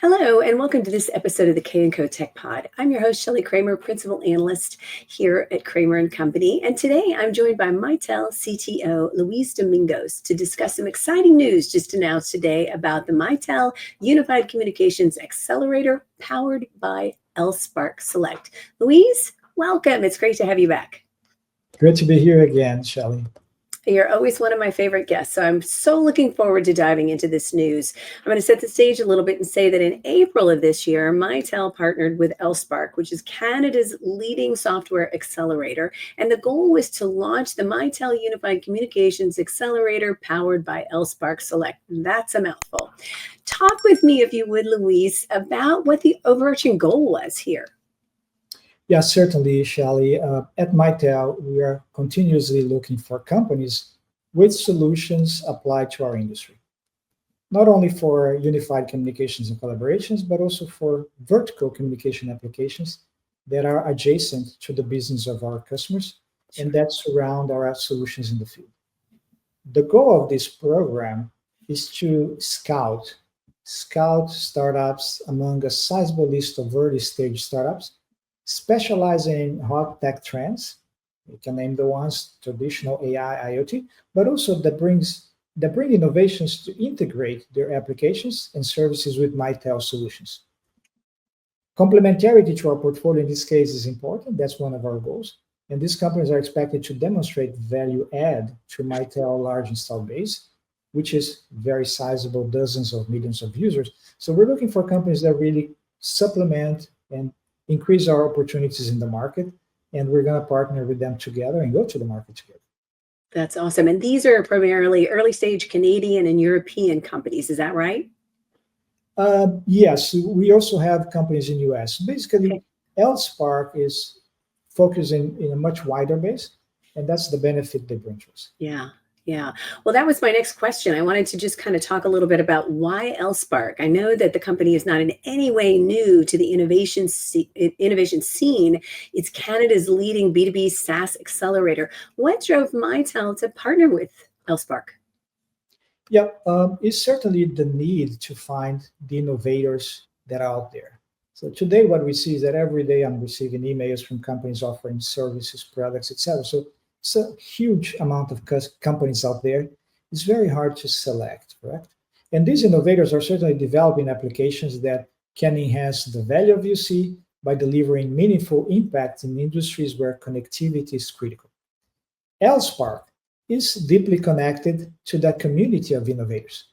Hello, and welcome to this episode of the K&Co Tech Pod. I'm your host, Shelly Kramer, Principal Analyst here at Kramer & Company. And today I'm joined by Mitel CTO Luiz Domingos to discuss some exciting news just announced today about the Mitel Unified Communications Accelerator powered by LSpark Select. Luiz, welcome. It's great to have you back. Great to be here again, Shelly. You're always one of my favorite guests, so I'm so looking forward to diving into this news. I'm going to set the stage a little bit and say that in April of this year, Mitel partnered with LSpark, which is Canada's leading software accelerator, and the goal was to launch the Mitel Unified Communications Accelerator powered by LSpark Select. That's a mouthful. Talk with me, if you would, Luiz, about what the overarching goal was here. Yeah, certainly, Shelly. At Mitel, we are continuously looking for companies with solutions applied to our industry. Not only for unified communications and collaborations, but also for vertical communication applications that are adjacent to the business of our customers and that surround our solutions in the field. The goal of this program is to scout startups among a sizable list of early-stage startups specializing in hot tech trends. You can name the ones: traditional AI, IoT, but also that bring innovations to integrate their applications and services with Mitel solutions. Complementarity to our portfolio in this case is important. That's one of our goals. And these companies are expected to demonstrate value add to Mitel large install base, which is very sizable, dozens of millions of users. So we're looking for companies that really supplement and increase our opportunities in the market, and we're going to partner with them together and go to the market together. That's awesome. And these are primarily early stage Canadian and European companies. Is that right? Yes, we also have companies in US. Basically, okay. LSpark is focusing in a much wider base, and that's the benefit they bring to us. Yeah. Well, that was my next question. I wanted to just kind of talk a little bit about why LSpark. I know that the company is not in any way new to the innovation scene. It's Canada's leading B2B SaaS accelerator. What drove Mitel to partner with LSpark? Yeah, it's certainly the need to find the innovators that are out there. So today what we see is that every day I'm receiving emails from companies offering services, products, etc. So it's a huge amount of companies out there. It's very hard to select, correct? And these innovators are certainly developing applications that can enhance the value of UC by delivering meaningful impact in industries where connectivity is critical. LSpark is deeply connected to that community of innovators.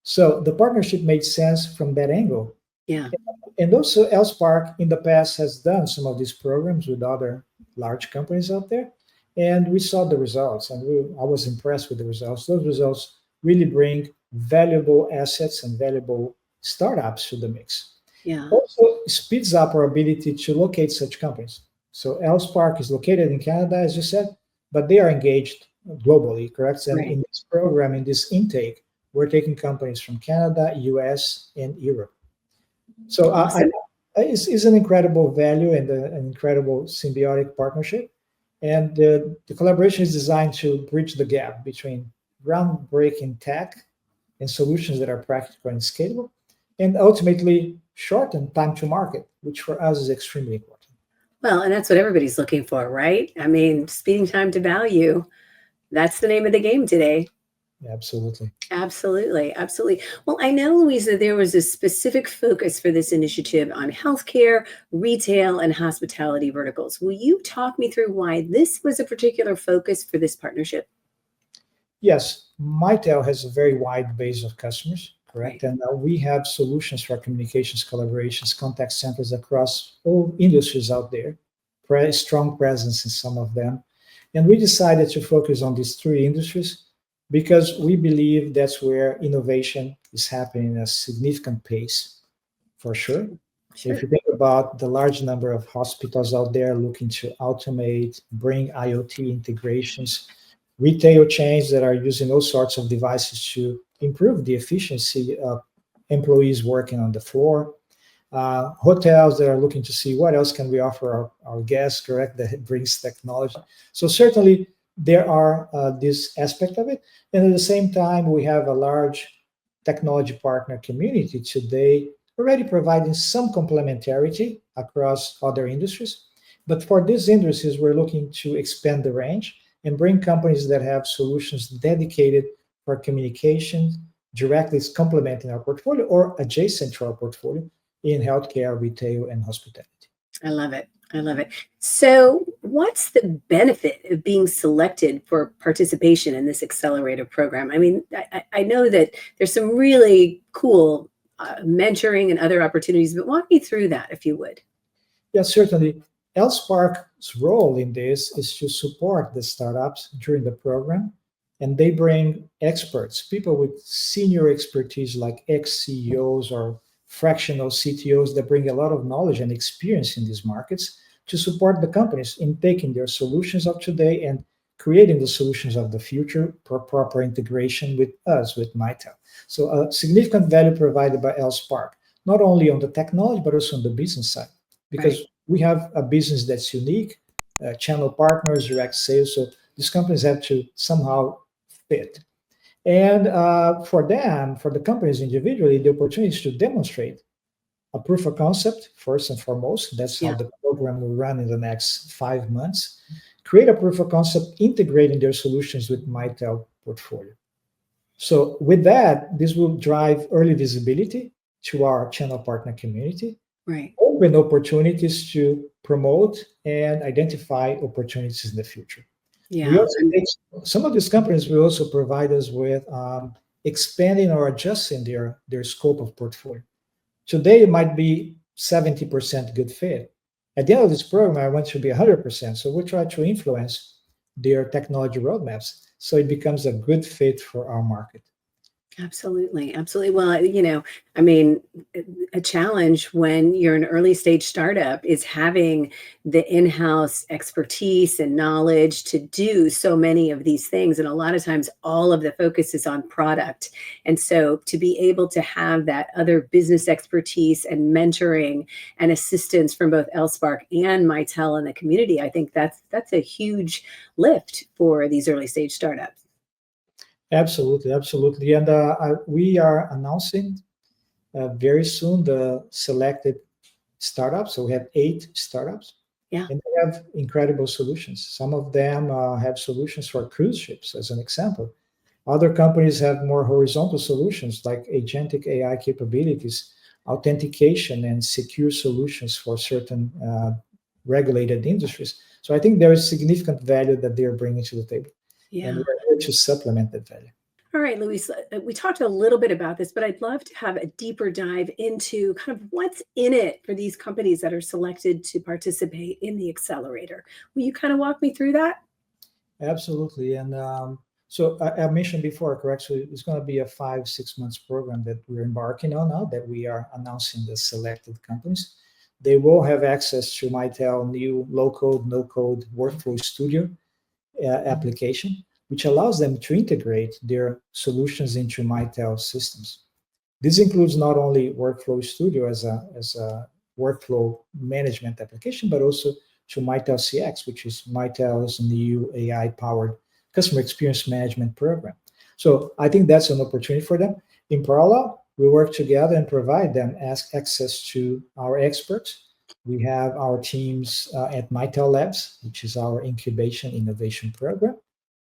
So the partnership made sense from that angle. Yeah. And also LSpark in the past has done some of these programs with other large companies out there. And we saw the results, and I was impressed with the results. Those results really bring valuable assets and valuable startups to the mix. Yeah. Also speeds up our ability to locate such companies. So LSpark is located in Canada, as you said, but they are engaged globally, correct? And in this program, in this intake, we're taking companies from Canada, US, and Europe. So awesome. It's an incredible value and an incredible symbiotic partnership. And the collaboration is designed to bridge the gap between groundbreaking tech and solutions that are practical and scalable, and ultimately shorten time to market, which for us is extremely important. Well, and that's what everybody's looking for, right? I mean, speeding time to value, that's the name of the game today. Absolutely. Well, I know, Luiz, that there was a specific focus for this initiative on healthcare, retail, and hospitality verticals. Will you talk me through why this was a particular focus for this partnership? Yes, Mitel has a very wide base of customers, correct? Right. And we have solutions for communications, collaborations, contact centers across all industries out there, strong presence in some of them. And we decided to focus on these three industries because we believe that's where innovation is happening at a significant pace, for sure. If you think about the large number of hospitals out there looking to automate, bring IoT integrations, retail chains that are using all sorts of devices to improve the efficiency of employees working on the floor, hotels that are looking to see what else can we offer our guests, correct, that brings technology. So certainly, there are this aspect of it. And at the same time, we have a large technology partner community today already providing some complementarity across other industries. But for these industries, we're looking to expand the range and bring companies that have solutions dedicated for communication, directly complementing our portfolio or adjacent to our portfolio in healthcare, retail, and hospitality. I love it. I love it. So, what's the benefit of being selected for participation in this accelerator program? I mean, I know that there's some really cool mentoring and other opportunities, but walk me through that if you would. Yes, certainly. LSpark's role in this is to support the startups during the program, and they bring experts, people with senior expertise like ex-CEOs or fractional CTOs that bring a lot of knowledge and experience in these markets to support the companies in taking their solutions of today and creating the solutions of the future for proper integration with us, with Mitel. So a significant value provided by LSpark, not only on the technology, but also on the business side, because Right. we have a business that's unique, channel partners, direct sales. So these companies have to somehow fit. And for them, for the companies individually, the opportunity is to demonstrate a proof of concept, first and foremost. That's how Yeah. the program will run in the next 5 months. Create a proof of concept, integrating their solutions with Mitel portfolio. So with that, this will drive early visibility to our channel partner community, Right. open opportunities to promote and identify opportunities in the future. We Yeah. also take some of these companies will also provide us with expanding or adjusting their scope of portfolio. Today, it might be 70% good fit. At the end of this program, I want to be 100%. So we try to influence their technology roadmaps so it becomes a good fit for our market. Absolutely, absolutely. Well, I mean, a challenge when you're an early stage startup is having the in-house expertise and knowledge to do so many of these things. And a lot of times, all of the focus is on product. And so to be able to have that other business expertise and mentoring and assistance from both LSpark and Mitel and the community, I think that's a huge lift for these early stage startups. Absolutely, absolutely. And we are announcing very soon the selected startups. So we have 8 startups, Yeah. and they have incredible solutions. Some of them have solutions for cruise ships, as an example. Other companies have more horizontal solutions like agentic AI capabilities, authentication, and secure solutions for certain regulated industries. So I think there is significant value that they're bringing to the table, and Yeah. we're here to supplement that value. All right, Luis, we talked a little bit about this, but I'd love to have a deeper dive into kind of what's in it for these companies that are selected to participate in the accelerator. Will you kind of walk me through that? Absolutely. And so I mentioned before, correct? So it's going to be a 5-6 months program that we're embarking on now, that we are announcing the selected companies. They will have access to Mitel new low-code, no-code workflow studio application, which allows them to integrate their solutions into Mitel systems. This includes not only Workflow Studio as a workflow management application, but also to Mitel CX, which is Mitel's new AI-powered customer experience management program. So I think that's an opportunity for them. In parallel, we work together and provide them access to our experts. We have our teams at Mitel Labs, which is our incubation innovation program,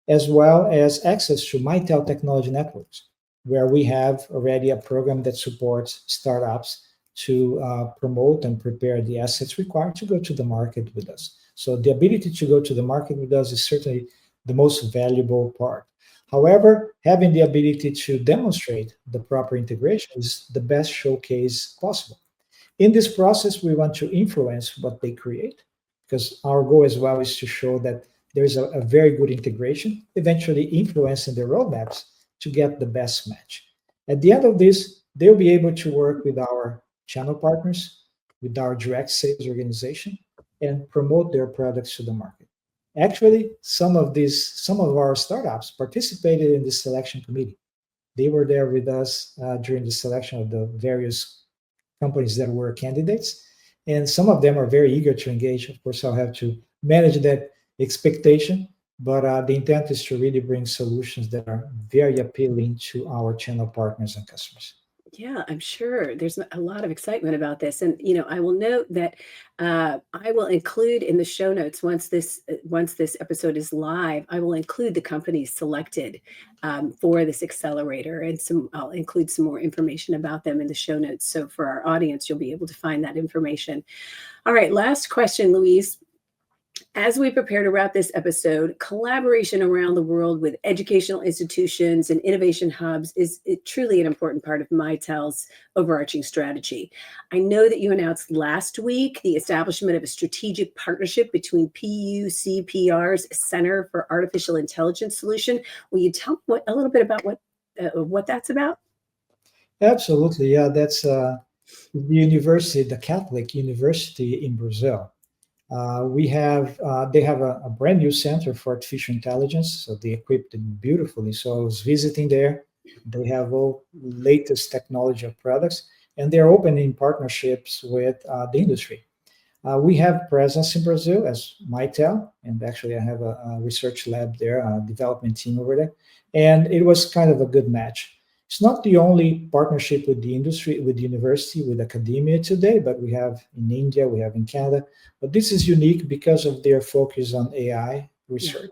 as well as access to Mitel Technology Networks, where we have already a program that supports startups to promote and prepare the assets required to go to the market with us. So the ability to go to the market with us is certainly the most valuable part. However, having the ability to demonstrate the proper integration is the best showcase possible. In this process, we want to influence what they create, because our goal as well is to show that there is a very good integration, eventually influencing the roadmaps to get the best match. At the end of this, they'll be able to work with our channel partners, with our direct sales organization, and promote their products to the market. Actually, some of our startups participated in the selection committee. They were there with us during the selection of the various companies that were candidates, and some of them are very eager to engage. Of course, I'll have to manage that expectation, but the intent is to really bring solutions that are very appealing to our channel partners and customers. Yeah, I'm sure there's a lot of excitement about this. And, I will note that I will include in the show notes once this episode is live, I will include the companies selected for this accelerator, and I'll include some more information about them in the show notes. So for our audience, you'll be able to find that information. All right, last question, Luis. As we prepare to wrap this episode, collaboration around the world with educational institutions and innovation hubs is truly an important part of Mitel's overarching strategy. I know that you announced last week the establishment of a strategic partnership between PUCPR's Center for Artificial Intelligence Solution. Will you tell me a little bit about what that's about? Absolutely, yeah. That's the university, the Catholic University in Brazil. They have a brand new center for artificial intelligence, so they equipped it beautifully. So I was visiting there. They have all latest technology of products, and they're opening partnerships with the industry. We have presence in Brazil as Mitel, and actually I have a research lab there, a development team over there, and it was kind of a good match. It's not the only partnership with the industry, with the university, with academia today, but we have in India, we have in Canada. But this is unique because of their focus on AI research.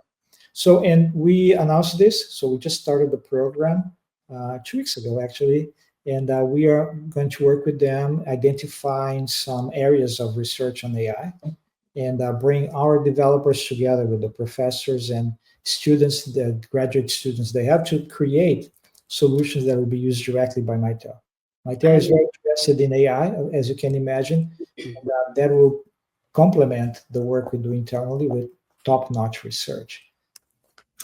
So, and we announced this. So we just started the program 2 weeks ago, actually, and we are going to work with them, identifying some areas of research on AI, and bring our developers together with the professors and students, the graduate students. They have to create solutions that will be used directly by Mitel. Mitel is very interested in AI, as you can imagine, and that will complement the work we do internally with top-notch research.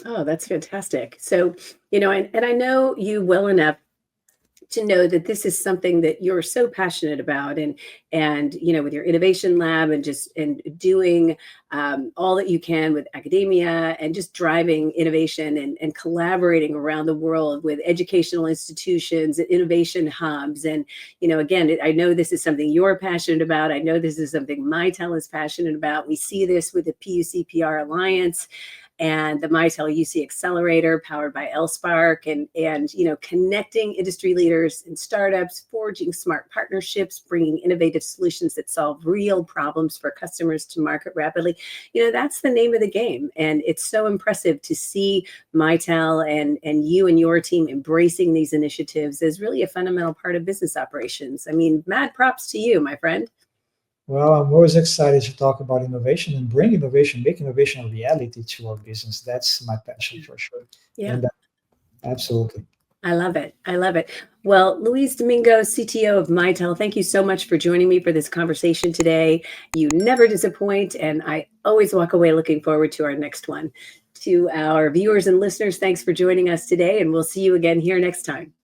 Oh, that's fantastic. So, and I know you well enough to know that this is something that you're so passionate about, and with your innovation lab and doing all that you can with academia and just driving innovation and collaborating around the world with educational institutions and innovation hubs. And again, I know this is something you're passionate about. I know this is something Mitel is passionate about. We see this with the PUCPR Alliance and the Mitel UC Accelerator, powered by LSpark, and connecting industry leaders and startups, forging smart partnerships, bringing innovative solutions that solve real problems for customers to market rapidly. That's the name of the game, and it's so impressive to see Mitel and you and your team embracing these initiatives as really a fundamental part of business operations. I mean, mad props to you, my friend. Well, I'm always excited to talk about innovation and bring innovation, make innovation a reality to our business. That's my passion for sure. Yeah. And absolutely. I love it. I love it. Well, Luiz Domingos, CTO of Mitel, thank you so much for joining me for this conversation today. You never disappoint, and I always walk away looking forward to our next one. To our viewers and listeners, thanks for joining us today, and we'll see you again here next time.